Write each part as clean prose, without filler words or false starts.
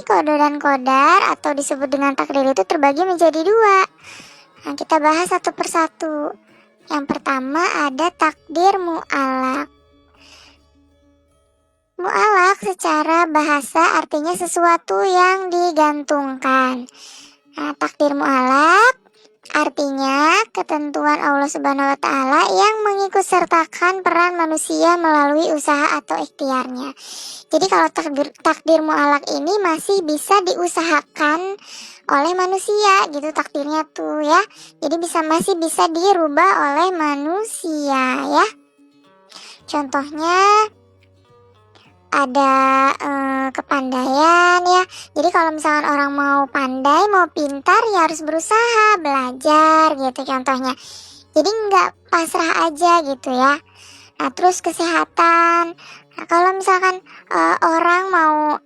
qada dan qadar atau disebut dengan takdir itu terbagi menjadi dua. Nah, kita bahas satu persatu. Yang pertama ada takdir mu'alaq. Mu'alaq secara bahasa artinya sesuatu yang digantungkan. Nah, takdir mu'alaq artinya ketentuan Allah Subhanahu wa Ta'ala yang mengikutsertakan peran manusia melalui usaha atau ikhtiarnya. Jadi kalau takdir mu'alaq ini masih bisa diusahakan oleh manusia gitu takdirnya tuh ya. Jadi masih bisa dirubah oleh manusia ya. Contohnya ada kepandaian ya. Jadi kalau misalkan orang mau pandai, mau pintar ya harus berusaha, belajar gitu contohnya. Jadi nggak pasrah aja gitu ya. Nah terus kesehatan. Nah, kalau misalkan orang mau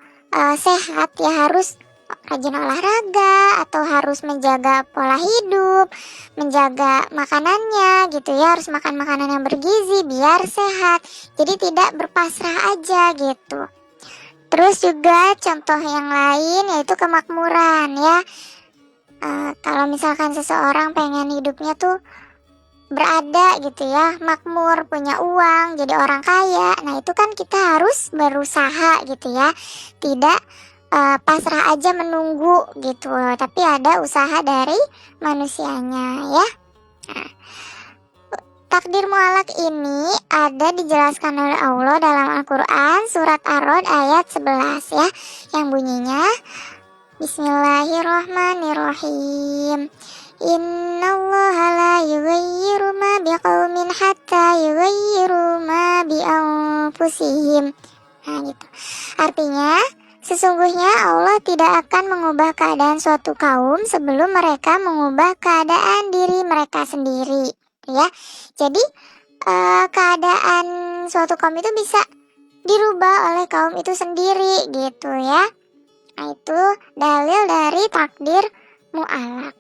sehat ya harus rajin olahraga atau harus menjaga pola hidup, menjaga makanannya gitu ya, harus makan makanan yang bergizi biar sehat. Jadi tidak berpasrah aja gitu. Terus juga contoh yang lain yaitu kemakmuran ya. Kalau misalkan seseorang pengen hidupnya tuh berada gitu ya, makmur, punya uang, jadi orang kaya. Nah itu kan kita harus berusaha gitu ya, tidak pasrah aja menunggu gitu, tapi ada usaha dari manusianya ya. Nah, takdir mu'alaq ini ada dijelaskan oleh Allah dalam Al-Quran surat Ar-Ra'd ayat 11 ya, yang bunyinya Bismillahirrahmanirrahim. Innallaha la yughayyiru ma biqaumin hatta yughayyiru ma bi anfusihim. Nah gitu. Artinya sesungguhnya Allah tidak akan mengubah keadaan suatu kaum sebelum mereka mengubah keadaan diri mereka sendiri ya. Jadi keadaan suatu kaum itu bisa dirubah oleh kaum itu sendiri gitu ya. Nah itu dalil dari takdir mu'alaq.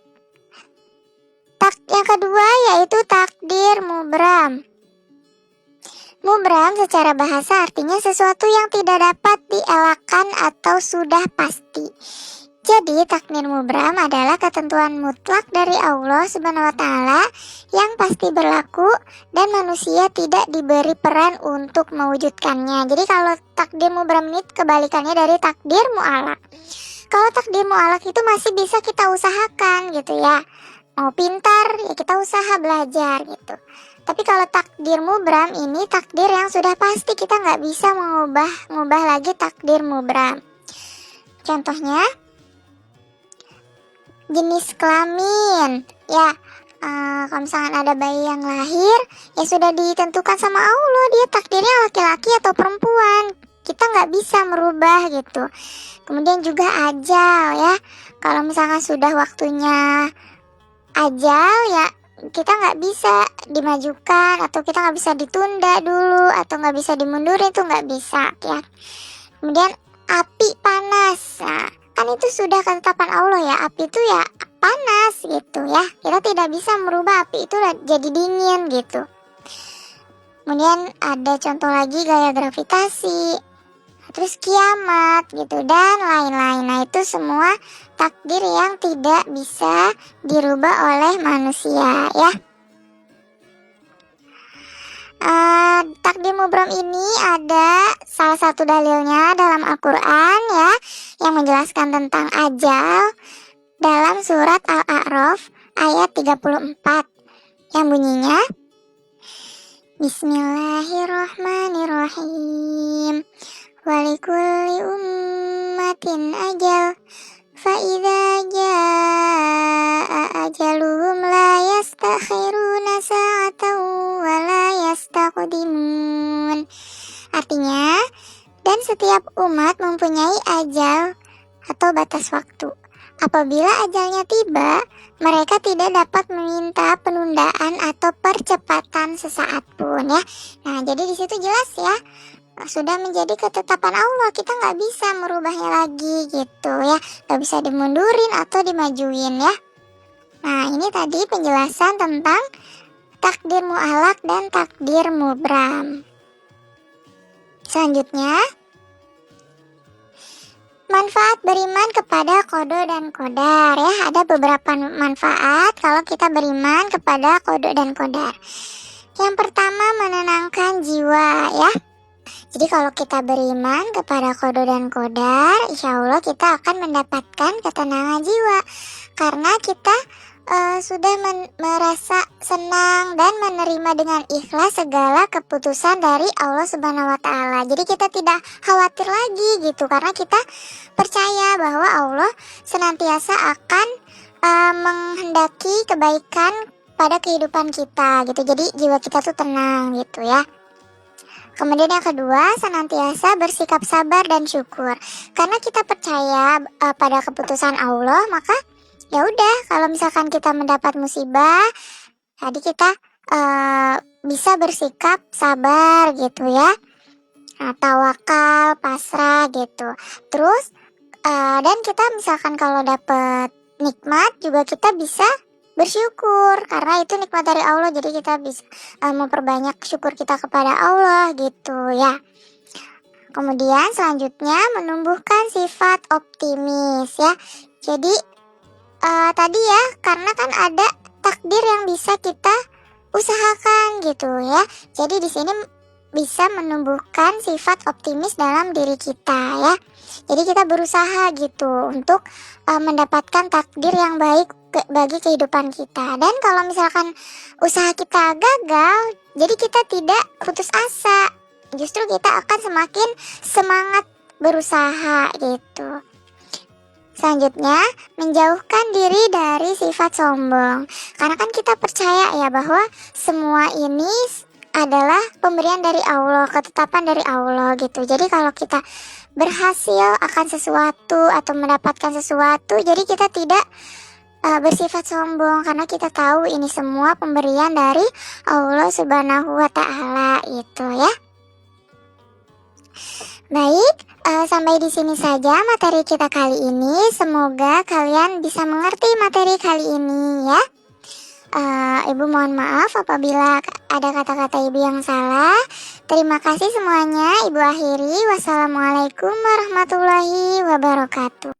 Yang kedua yaitu takdir mubram. Mubram secara bahasa artinya sesuatu yang tidak dapat dielakkan atau sudah pasti. Jadi takdir mubram adalah ketentuan mutlak dari Allah Subhanahu wa Ta'ala yang pasti berlaku dan manusia tidak diberi peran untuk mewujudkannya. Jadi kalau takdir mubram ini kebalikannya dari takdir mu'alaq. Kalau takdir mu'alaq itu masih bisa kita usahakan gitu ya. Mau pintar ya kita usaha belajar gitu. Tapi kalau takdir mubram ini takdir yang sudah pasti, kita nggak bisa mengubah lagi takdir mubram. Contohnya jenis kelamin ya, kalau misalkan ada bayi yang lahir ya sudah ditentukan sama Allah dia takdirnya laki-laki atau perempuan, kita nggak bisa merubah gitu. Kemudian juga ajal ya, kalau misalkan sudah waktunya ajal ya kita nggak bisa dimajukan atau kita nggak bisa ditunda dulu atau nggak bisa dimundurin, itu nggak bisa ya. Kemudian api panas, nah kan itu sudah ketetapan Allah ya, api itu ya panas gitu ya, kita tidak bisa merubah api itu jadi dingin gitu. Kemudian ada contoh lagi gaya gravitasi, terus kiamat gitu dan lain-lain. Nah itu semua takdir yang tidak bisa dirubah oleh manusia ya. Takdir mubram ini ada salah satu dalilnya dalam Al-Quran ya, yang menjelaskan tentang ajal dalam surat Al-A'raf ayat 34 yang bunyinya Bismillahirrahmanirrahim. Walikulli ummatin ajal fa'idha ja'a ajaluhum la yastakhiruna sa'atan wa la yastaqdimun. Artinya, dan setiap umat mempunyai ajal atau batas waktu. Apabila ajalnya tiba, mereka tidak dapat meminta penundaan atau percepatan sesaat pun ya. Nah jadi di situ jelas ya, sudah menjadi ketetapan Allah, kita nggak bisa merubahnya lagi gitu ya, nggak bisa dimundurin atau dimajuin ya. Nah ini tadi penjelasan tentang takdir mu'alaq dan takdir mubram. Selanjutnya manfaat beriman kepada qada dan qadar ya. Ada beberapa manfaat kalau kita beriman kepada qada dan qadar. Yang pertama, menenangkan jiwa ya. Jadi kalau kita beriman kepada qada dan qadar, insya Allah kita akan mendapatkan ketenangan jiwa. Karena kita sudah merasa senang dan menerima dengan ikhlas segala keputusan dari Allah Subhanahu wa Ta'ala. Jadi kita tidak khawatir lagi gitu, karena kita percaya bahwa Allah senantiasa akan menghendaki kebaikan pada kehidupan kita gitu. Jadi jiwa kita tuh tenang gitu ya. Kemudian yang kedua, senantiasa bersikap sabar dan syukur. Karena kita percaya pada keputusan Allah, maka ya udah, kalau misalkan kita mendapat musibah, tadi kita bisa bersikap sabar gitu ya. Tawakal, pasrah gitu. Terus dan kita misalkan kalau dapat nikmat juga kita bisa bersyukur, karena itu nikmat dari Allah. Jadi kita bisa memperbanyak syukur kita kepada Allah gitu ya. Kemudian selanjutnya, menumbuhkan sifat optimis ya. Jadi tadi ya, karena kan ada takdir yang bisa kita usahakan gitu ya. Jadi di sini bisa menumbuhkan sifat optimis dalam diri kita ya. Jadi kita berusaha gitu untuk mendapatkan takdir yang baik bagi kehidupan kita. Dan kalau misalkan usaha kita gagal, jadi kita tidak putus asa. Justru kita akan semakin semangat berusaha gitu. Selanjutnya, menjauhkan diri dari sifat sombong. Karena kan kita percaya ya bahwa semua ini adalah pemberian dari Allah, ketetapan dari Allah gitu. Jadi kalau kita berhasil akan sesuatu atau mendapatkan sesuatu, jadi kita tidak bersifat sombong, karena kita tahu ini semua pemberian dari Allah Subhanahu wa Ta'ala itu ya. Baik, sampai di sini saja materi kita kali ini. Semoga kalian bisa mengerti materi kali ini ya. Ibu mohon maaf apabila ada kata-kata ibu yang salah. Terima kasih semuanya. Ibu akhiri. Wassalamualaikum warahmatullahi wabarakatuh.